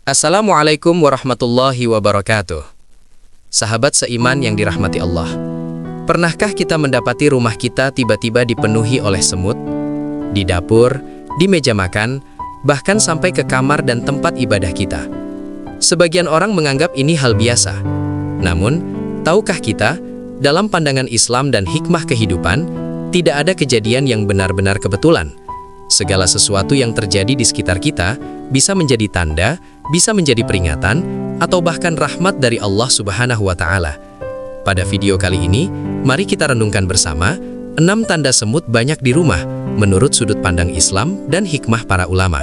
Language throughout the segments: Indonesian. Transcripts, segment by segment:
Assalamualaikum warahmatullahi wabarakatuh. Sahabat seiman yang dirahmati Allah, pernahkah kita mendapati rumah kita tiba-tiba dipenuhi oleh semut? Di dapur, di meja makan, bahkan sampai ke kamar dan tempat ibadah kita. Sebagian orang menganggap ini hal biasa. Namun, tahukah kita, dalam pandangan Islam dan hikmah kehidupan, tidak ada kejadian yang benar-benar kebetulan. Segala sesuatu yang terjadi di sekitar kita bisa menjadi tanda, bisa menjadi peringatan, atau bahkan rahmat dari Allah Subhanahu wa Ta'ala. Pada video kali ini, mari kita renungkan bersama 6 tanda semut banyak di rumah menurut sudut pandang Islam dan hikmah para ulama.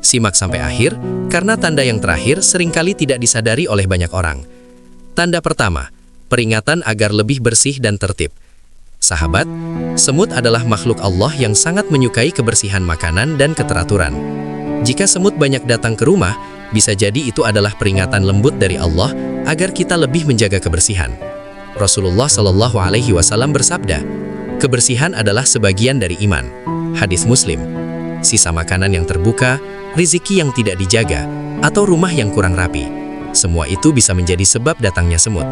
Simak sampai akhir, karena tanda yang terakhir seringkali tidak disadari oleh banyak orang. Tanda pertama, peringatan agar lebih bersih dan tertib. Sahabat, semut adalah makhluk Allah yang sangat menyukai kebersihan makanan dan keteraturan. Jika semut banyak datang ke rumah, bisa jadi itu adalah peringatan lembut dari Allah agar kita lebih menjaga kebersihan. Rasulullah Shallallahu Alaihi Wasallam bersabda, kebersihan adalah sebagian dari iman. Hadis Muslim. Sisa makanan yang terbuka, rezeki yang tidak dijaga, atau rumah yang kurang rapi, semua itu bisa menjadi sebab datangnya semut.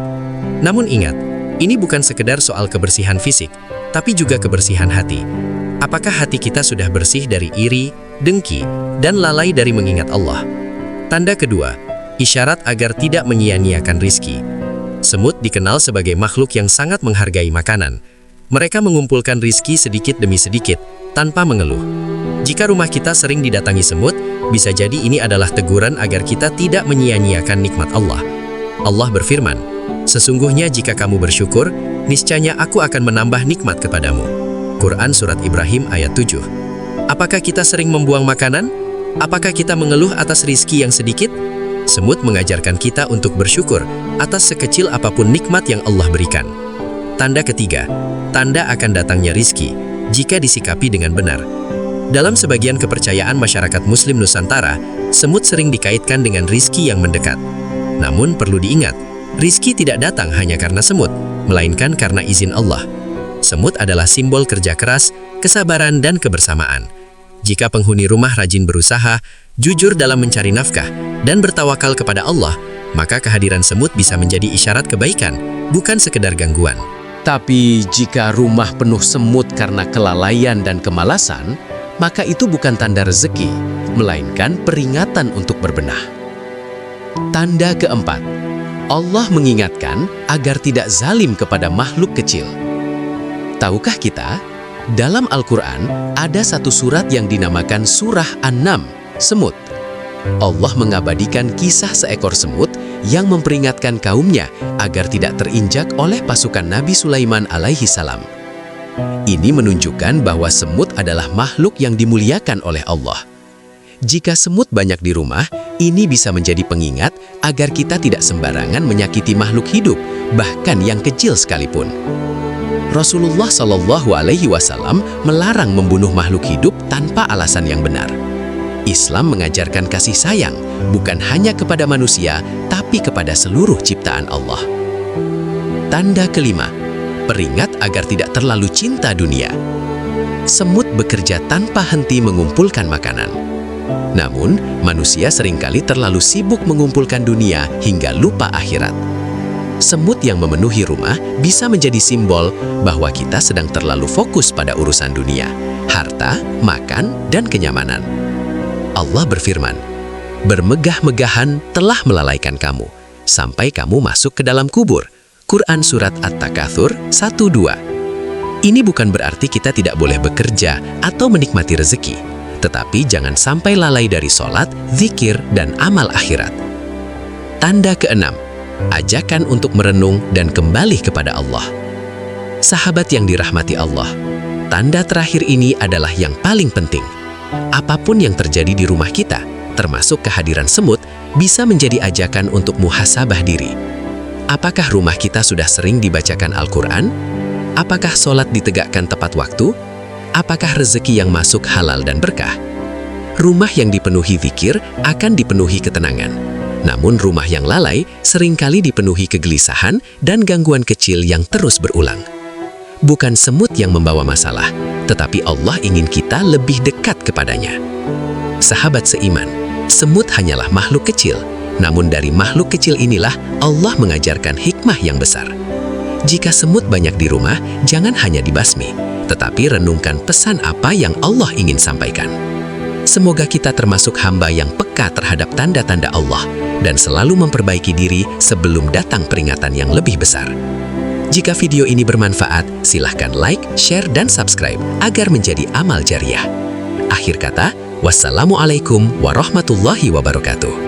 Namun ingat, ini bukan sekedar soal kebersihan fisik, tapi juga kebersihan hati. Apakah hati kita sudah bersih dari iri, dengki, dan lalai dari mengingat Allah? Tanda kedua, isyarat agar tidak menyia-nyiakan rizki. Semut dikenal sebagai makhluk yang sangat menghargai makanan. Mereka mengumpulkan rizki sedikit demi sedikit, tanpa mengeluh. Jika rumah kita sering didatangi semut, bisa jadi ini adalah teguran agar kita tidak menyia-nyiakan nikmat Allah. Allah berfirman, sesungguhnya jika kamu bersyukur, niscaya aku akan menambah nikmat kepadamu. Quran Surat Ibrahim ayat 7. Apakah kita sering membuang makanan? Apakah kita mengeluh atas rizki yang sedikit? Semut mengajarkan kita untuk bersyukur atas sekecil apapun nikmat yang Allah berikan. Tanda ketiga, tanda akan datangnya rizki jika disikapi dengan benar. Dalam sebagian kepercayaan masyarakat Muslim Nusantara, semut sering dikaitkan dengan rizki yang mendekat. Namun perlu diingat, rizki tidak datang hanya karena semut, melainkan karena izin Allah. Semut adalah simbol kerja keras, kesabaran, dan kebersamaan. Jika penghuni rumah rajin berusaha, jujur dalam mencari nafkah, dan bertawakal kepada Allah, maka kehadiran semut bisa menjadi isyarat kebaikan, bukan sekedar gangguan. Tapi jika rumah penuh semut karena kelalaian dan kemalasan, maka itu bukan tanda rezeki, melainkan peringatan untuk berbenah. Tanda keempat, Allah mengingatkan agar tidak zalim kepada makhluk kecil. Tahukah kita, dalam Al-Quran ada satu surat yang dinamakan Surah An-Naml, semut. Allah mengabadikan kisah seekor semut yang memperingatkan kaumnya agar tidak terinjak oleh pasukan Nabi Sulaiman alaihi salam. Ini menunjukkan bahwa semut adalah makhluk yang dimuliakan oleh Allah. Jika semut banyak di rumah, ini bisa menjadi pengingat agar kita tidak sembarangan menyakiti makhluk hidup, bahkan yang kecil sekalipun. Rasulullah Shallallahu Alaihi Wasallam melarang membunuh makhluk hidup tanpa alasan yang benar. Islam mengajarkan kasih sayang bukan hanya kepada manusia, tapi kepada seluruh ciptaan Allah. Tanda kelima, peringat agar tidak terlalu cinta dunia. Semut bekerja tanpa henti mengumpulkan makanan. Namun, manusia seringkali terlalu sibuk mengumpulkan dunia hingga lupa akhirat. Semut yang memenuhi rumah bisa menjadi simbol bahwa kita sedang terlalu fokus pada urusan dunia, harta, makan, dan kenyamanan. Allah berfirman, bermegah-megahan telah melalaikan kamu, sampai kamu masuk ke dalam kubur. Quran Surat At-Takatsur 1-2. Ini bukan berarti kita tidak boleh bekerja atau menikmati rezeki, tetapi jangan sampai lalai dari sholat, zikir, dan amal akhirat. Tanda keenam, ajakan untuk merenung dan kembali kepada Allah. Sahabat yang dirahmati Allah, tanda terakhir ini adalah yang paling penting. Apapun yang terjadi di rumah kita, termasuk kehadiran semut, bisa menjadi ajakan untuk muhasabah diri. Apakah rumah kita sudah sering dibacakan Al-Quran? Apakah sholat ditegakkan tepat waktu? Apakah rezeki yang masuk halal dan berkah? Rumah yang dipenuhi zikir akan dipenuhi ketenangan. Namun rumah yang lalai seringkali dipenuhi kegelisahan dan gangguan kecil yang terus berulang. Bukan semut yang membawa masalah, tetapi Allah ingin kita lebih dekat kepadanya. Sahabat seiman, Semut hanyalah makhluk kecil, namun dari makhluk kecil inilah Allah mengajarkan hikmah yang besar. Jika semut banyak di rumah, jangan hanya dibasmi, tetapi renungkan pesan apa yang Allah ingin sampaikan. Semoga kita termasuk hamba yang peka terhadap tanda-tanda Allah dan selalu memperbaiki diri sebelum datang peringatan yang lebih besar. Jika video ini bermanfaat, silahkan like, share, dan subscribe agar menjadi amal jariah. Akhir kata, wassalamualaikum warahmatullahi wabarakatuh.